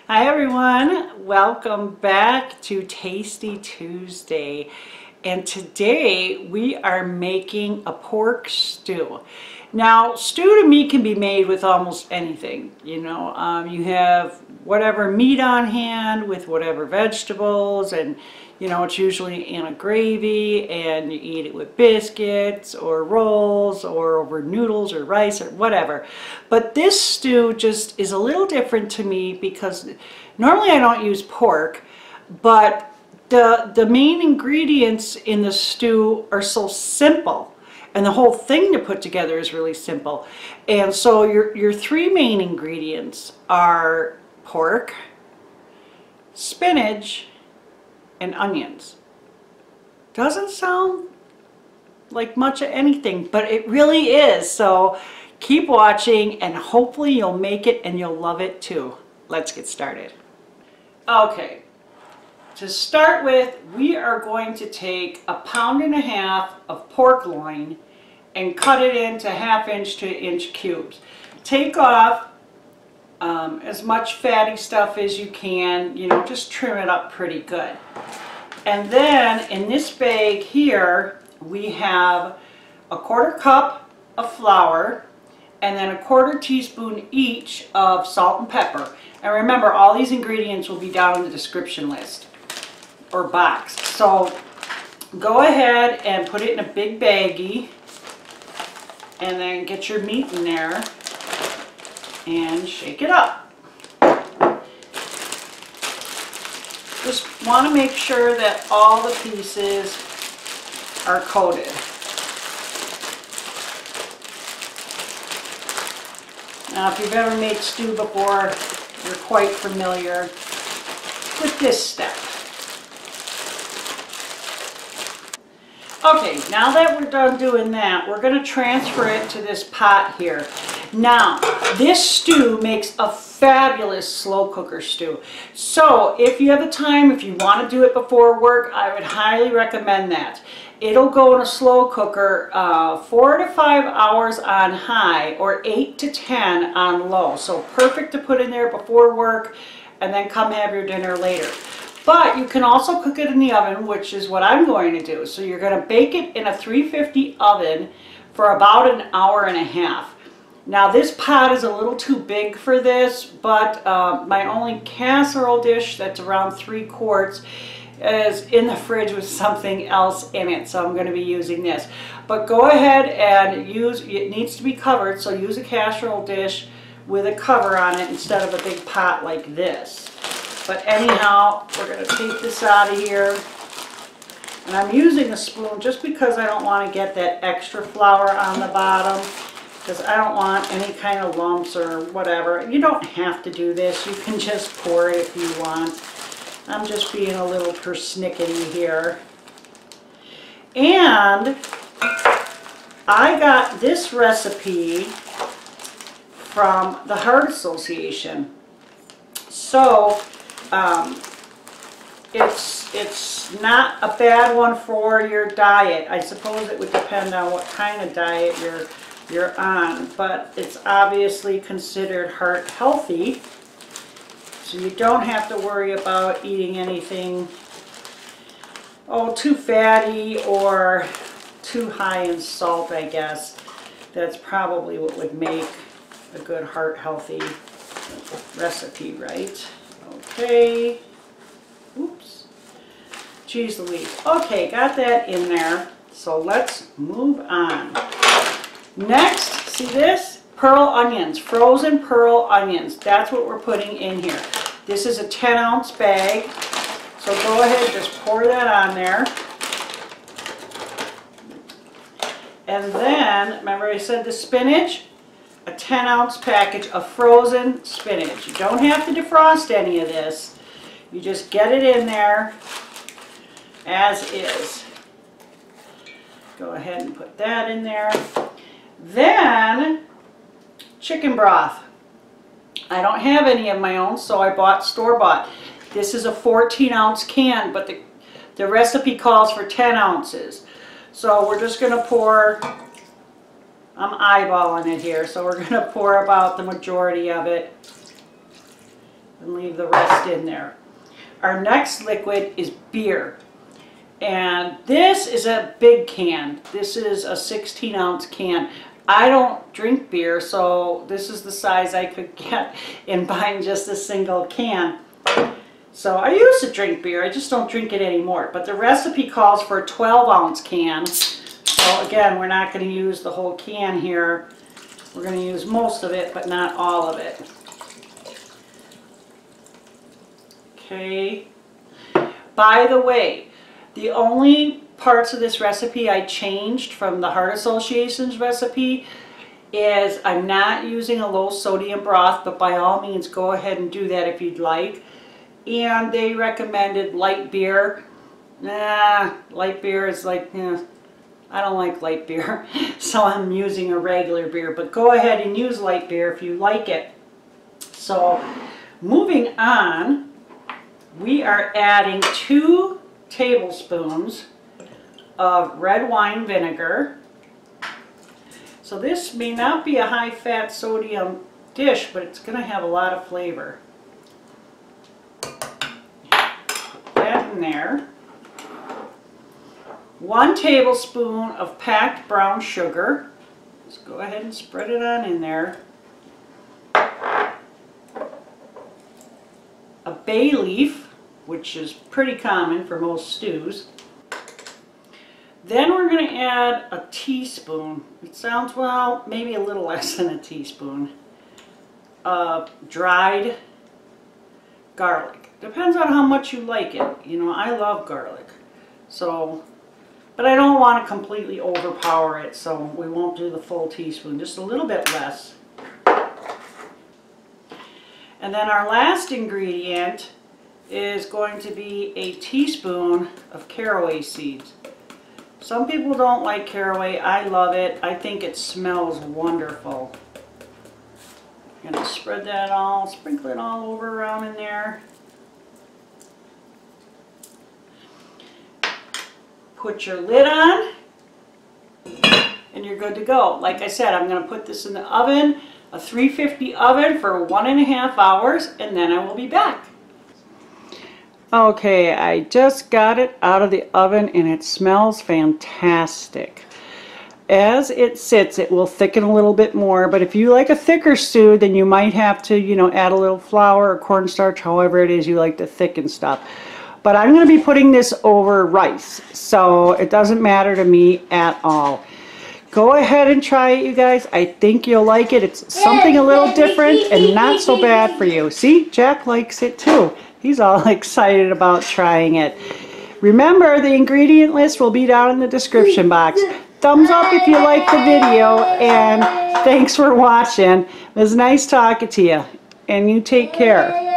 Hi everyone, welcome back to Tasty Tuesday, and today we are making a pork stew. Now, stew to me can be made with almost anything. You have whatever meat on hand with whatever vegetables, and it's usually in a gravy, and you eat it with biscuits or rolls or over noodles or rice or whatever. But this stew just is a little different to me because normally I don't use pork, but the main ingredients in the stew are so simple. And the whole thing to put together is really simple. And so your three main ingredients are pork, spinach, and onions. Doesn't sound like much of anything, but it really is. So keep watching and hopefully you'll make it and you'll love it too. Let's get started. Okay, to start with, we are going to take 1.5 pounds of pork loin and cut it into 1/2 inch to 1 inch cubes. Take off as much fatty stuff as you can, just trim it up pretty good. And then in this bag here, we have 1/4 cup of flour and then 1/4 teaspoon each of salt and pepper. And remember, all these ingredients will be down in the description list or box. So go ahead and put it in a big baggie and then get your meat in there and shake it up. Just want to make sure that all the pieces are coated. Now, if you've ever made stew before, you're quite familiar with this step. Okay, now that we're done doing that, we're going to transfer it to this pot here. Now, this stew makes a fabulous slow cooker stew. So, if you have the time, if you want to do it before work, I would highly recommend that. It'll go in a slow cooker 4 to 5 hours on high or 8 to 10 on low. So, perfect to put in there before work and then come have your dinner later. But you can also cook it in the oven, which is what I'm going to do. So you're going to bake it in a 350 oven for about 1.5 hours. Now this pot is a little too big for this, but my only casserole dish that's around 3 quarts is in the fridge with something else in it. So I'm going to be using this. But go ahead and use, it needs to be covered, so use a casserole dish with a cover on it instead of a big pot like this. But anyhow, we're going to take this out of here. And I'm using a spoon just because I don't want to get that extra flour on the bottom, because I don't want any kind of lumps or whatever. You don't have to do this. You can just pour it if you want. I'm just being a little persnickety here. And I got this recipe from the Heart Association. So, it's not a bad one for your diet. I suppose it would depend on what kind of diet you're on, but it's obviously considered heart healthy, so you don't have to worry about eating anything too fatty or too high in salt. I guess that's probably what would make a good heart healthy recipe, right? Okay. Oops. Jeez Louise. Okay, got that in there. So let's move on. Next, see this? Pearl onions, frozen pearl onions. That's what we're putting in here. This is a 10-ounce bag. So go ahead, just pour that on there. And then, remember I said the spinach? A 10-ounce package of frozen spinach. You don't have to defrost any of this. You just get it in there as is. Go ahead and put that in there. Then, chicken broth. I don't have any of my own, so I bought store-bought. This is a 14-ounce can, but the recipe calls for 10 ounces. So we're just going to pour, I'm eyeballing it here, so we're going to pour about the majority of it. and leave the rest in there. Our next liquid is beer. And this is a big can. This is a 16-ounce can. I don't drink beer, so this is the size I could get in buying just a single can. So I used to drink beer, I just don't drink it anymore. But the recipe calls for a 12-ounce can. So again, we're not going to use the whole can here. We're going to use most of it, but not all of it. Okay. By the way, the only parts of this recipe I changed from the Heart Association's recipe is I'm not using a low sodium broth, but by all means go ahead and do that if you'd like. And they recommended light beer. Nah, light beer is like, I don't like light beer, so I'm using a regular beer, but go ahead and use light beer if you like it. So moving on, we are adding 2 tablespoons of red wine vinegar. So this may not be a high-fat sodium dish, but it's going to have a lot of flavor. Put that in there. 1 tablespoon of packed brown sugar. Just go ahead and spread it on in there. A bay leaf, which is pretty common for most stews. Then we're going to add a teaspoon. It sounds, well, maybe a little less than a teaspoon of dried garlic. Depends on how much you like it. You know, I love garlic. So, but I don't want to completely overpower it, so we won't do the full teaspoon, just a little bit less. And then our last ingredient is going to be a teaspoon of caraway seeds. Some people don't like caraway. I love it. I think it smells wonderful. I'm going to spread that all, sprinkle it all over around in there. Put your lid on, and you're good to go. Like I said, I'm going to put this in the oven, a 350 oven for 1.5 hours, and then I will be back. Okay, I just got it out of the oven and it smells fantastic. As it sits, it will thicken a little bit more, but if you like a thicker stew, then you might have to, you know, add a little flour or cornstarch, however it is you like to thicken stuff. But I'm going to be putting this over rice, so it doesn't matter to me at all. Go ahead and try it, you guys. I think you'll like it. It's something a little different and not so bad for you. See, Jack likes it too. He's all excited about trying it. Remember, the ingredient list will be down in the description box. Thumbs up if you like the video, and thanks for watching. It was nice talking to you, and you take care.